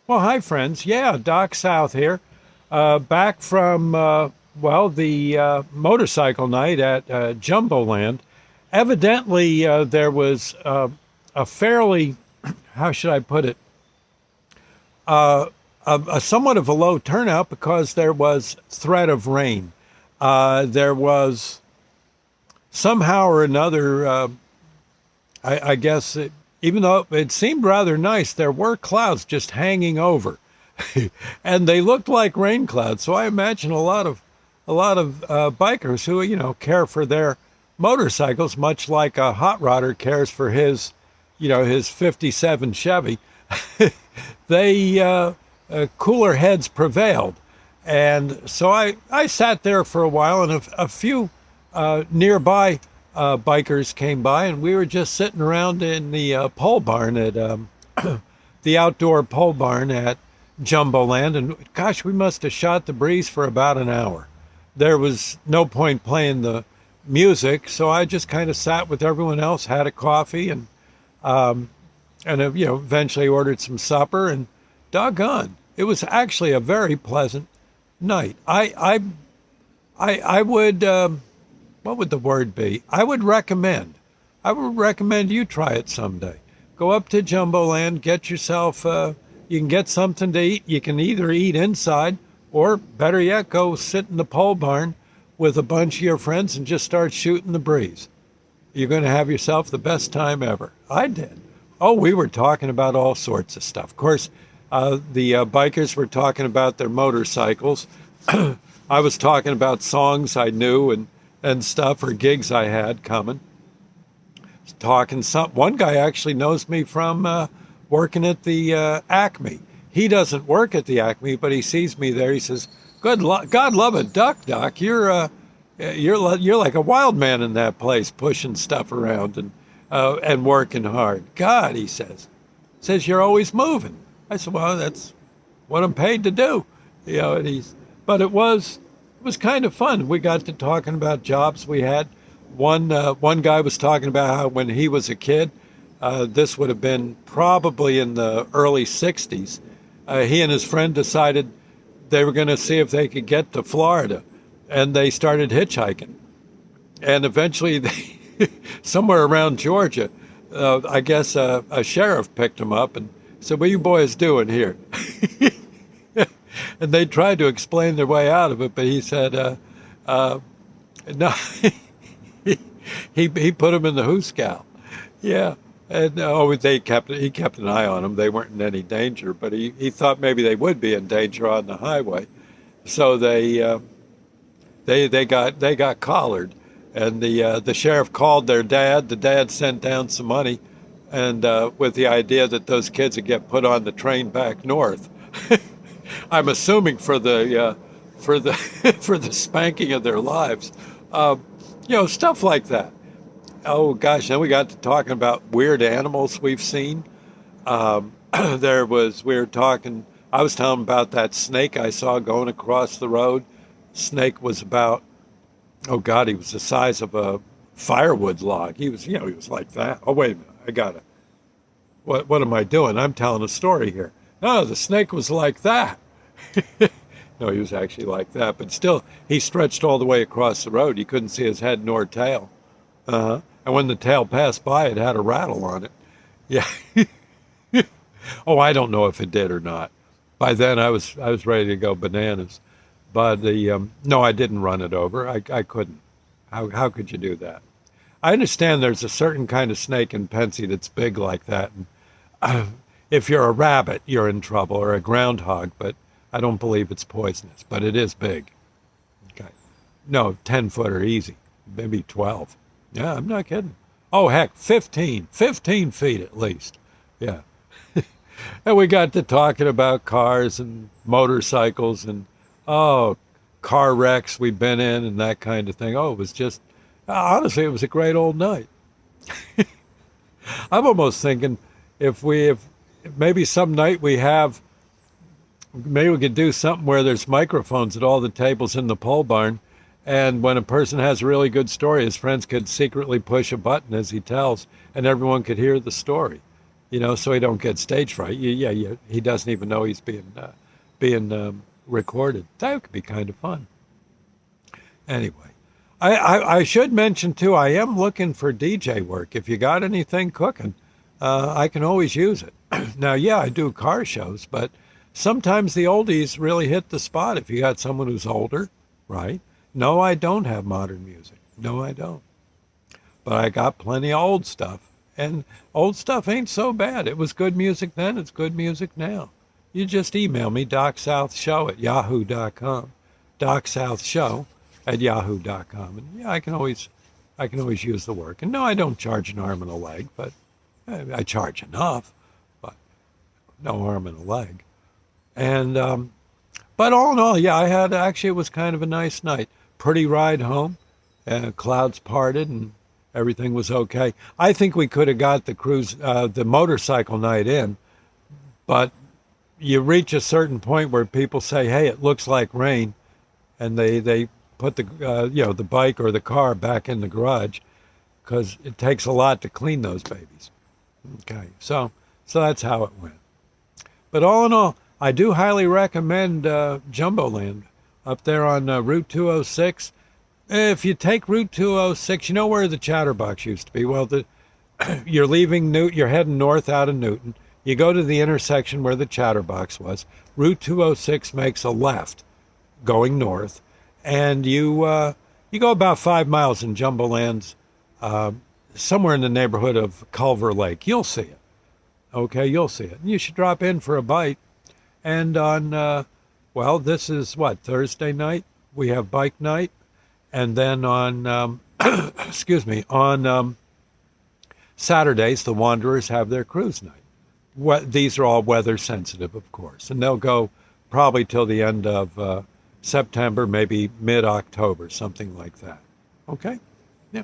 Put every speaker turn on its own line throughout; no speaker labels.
Well, hi, friends. Yeah, Doc South here. Back from, the motorcycle night at Jumboland. Evidently, there was a fairly, how should I put it, uh, a somewhat of a low turnout because there was threat of rain. There was somehow or another, I guess, even though it seemed rather nice, there were clouds just hanging over. And they looked like rain clouds. So I imagine a lot of bikers who care for their motorcycles, much like a hot rodder cares for his '57 Chevy. They cooler heads prevailed, and so I sat there for a while, and a few nearby bikers came by, and we were just sitting around in the pole barn at the outdoor pole barn at Jumboland, and gosh, we must have shot the breeze for about an hour. There was no point playing the music, so I just kind of sat with everyone else, had a coffee, um, and eventually ordered some supper. And doggone, it was actually a very pleasant night. I would what would the word be? I would recommend. I would recommend you try it someday. Go up to Jumboland, get yourself. You can get something to eat. You can either eat inside, or better yet, go sit in the pole barn with a bunch of your friends and just start shooting the breeze. You're going to have yourself the best time ever. I did. Oh, we were talking about all sorts of stuff. Of course, the bikers were talking about their motorcycles. I was talking about songs I knew and stuff, or gigs I had coming. Talking some. One guy actually knows me from working at the Acme. He doesn't work at the Acme, but he sees me there. He says, God love a duck, Doc. You're like a wild man in that place, pushing stuff around and working hard. God, he says you're always moving. I said, well, that's what I'm paid to do, but it was kind of fun. We got to talking about jobs we had. One guy was talking about how when he was a kid, this would have been probably in the early '60s. He and his friend decided they were going to see if they could get to Florida, and they started hitchhiking. And eventually, somewhere around Georgia, I guess a sheriff picked them up and said, "What are you boys doing here?" And they tried to explain their way out of it, but he said, "No." He put them in the hoosgow. Yeah. And he kept an eye on them. They weren't in any danger, but he thought maybe they would be in danger on the highway. So they got collared, and the sheriff called their dad. The dad sent down some money, and with the idea that those kids would get put on the train back north. I'm assuming for the for the spanking of their lives, stuff like that. Oh gosh, then we got to talking about weird animals we've seen. We were talking. I was telling him about that snake I saw going across the road. Snake was about, oh God, he was the size of a firewood log. He was like that. Oh wait a minute, I gotta. What am I doing? I'm telling a story here. No, the snake was like that. No, he was actually like that, but still, he stretched all the way across the road. You couldn't see his head nor tail. Uh-huh. And when the tail passed by, it had a rattle on it. Yeah. Oh, I don't know if it did or not. By then, I was ready to go bananas. But no, I didn't run it over. I couldn't. How could you do that? I understand there's a certain kind of snake in Pensy that's big like that. And if you're a rabbit, you're in trouble, or a groundhog. But I don't believe it's poisonous. But it is big. Okay. No, 10-footer easy. Maybe 12. Yeah, I'm not kidding. Oh, heck, 15 feet at least. Yeah. And we got to talking about cars and motorcycles and, oh, car wrecks we've been in and that kind of thing. Oh, it was just, honestly, it was a great old night. I'm almost thinking if maybe some night maybe we could do something where there's microphones at all the tables in the pole barn. And when a person has a really good story, his friends could secretly push a button as he tells, and everyone could hear the story. so he don't get stage fright. He doesn't even know he's being recorded. That could be kind of fun. Anyway, I should mention too, I am looking for DJ work. If you got anything cooking, I can always use it. Now, yeah, I do car shows, but sometimes the oldies really hit the spot if you got someone who's older, right? No, I don't have modern music. No, I don't. But I got plenty of old stuff. And old stuff ain't so bad. It was good music then, it's good music now. You just email me, DocSouthShow@yahoo.com. DocSouthShow@yahoo.com. And yeah, I can always use the work. And no, I don't charge an arm and a leg, but I charge enough, but no arm and a leg. And but all in all, yeah, it was kind of a nice night. Pretty ride home. Clouds parted and everything was okay. I think we could have got the motorcycle night in, but you reach a certain point where people say, "Hey, it looks like rain," and they put the bike or the car back in the garage because it takes a lot to clean those babies. Okay, so that's how it went. But all in all, I do highly recommend Jumboland up there on Route 206. If you take Route 206, you know where the Chatterbox used to be. Well, you're leaving you're heading north out of Newton. You go to the intersection where the Chatterbox was. Route 206 makes a left going north, and you go about 5 miles in Jumboland's, somewhere in the neighborhood of Culver Lake. You'll see it. Okay, you'll see it. You should drop in for a bite. And on, this is what, Thursday night? We have bike night. And then on, on Saturdays, the Wanderers have their cruise night. These are all weather sensitive, of course. And they'll go probably till the end of September, maybe mid-October, something like that. Okay? Yeah.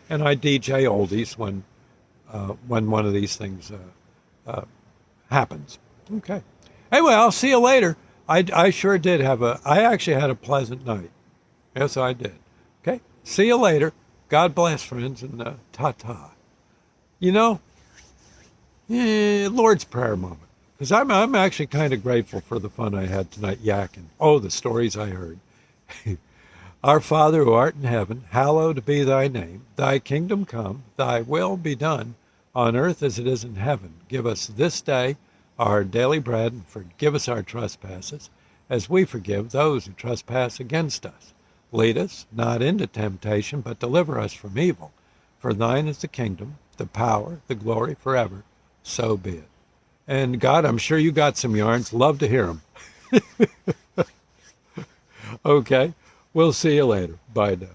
And I DJ oldies when one of these things happens. Okay. Anyway, I'll see you later. I sure did I actually had a pleasant night. Yes, I did. Okay. See you later. God bless, friends, and ta-ta. Lord's Prayer moment. Because I'm actually kind of grateful for the fun I had tonight yakking. Oh, the stories I heard. Our Father who art in heaven, hallowed be thy name. Thy kingdom come, thy will be done, on earth as it is in heaven. Give us this day our daily bread, and forgive us our trespasses, as we forgive those who trespass against us. Lead us not into temptation, but deliver us from evil. For thine is the kingdom, the power, the glory forever. So be it. And God, I'm sure you got some yarns. Love to hear them. Okay. We'll see you later. Bye now.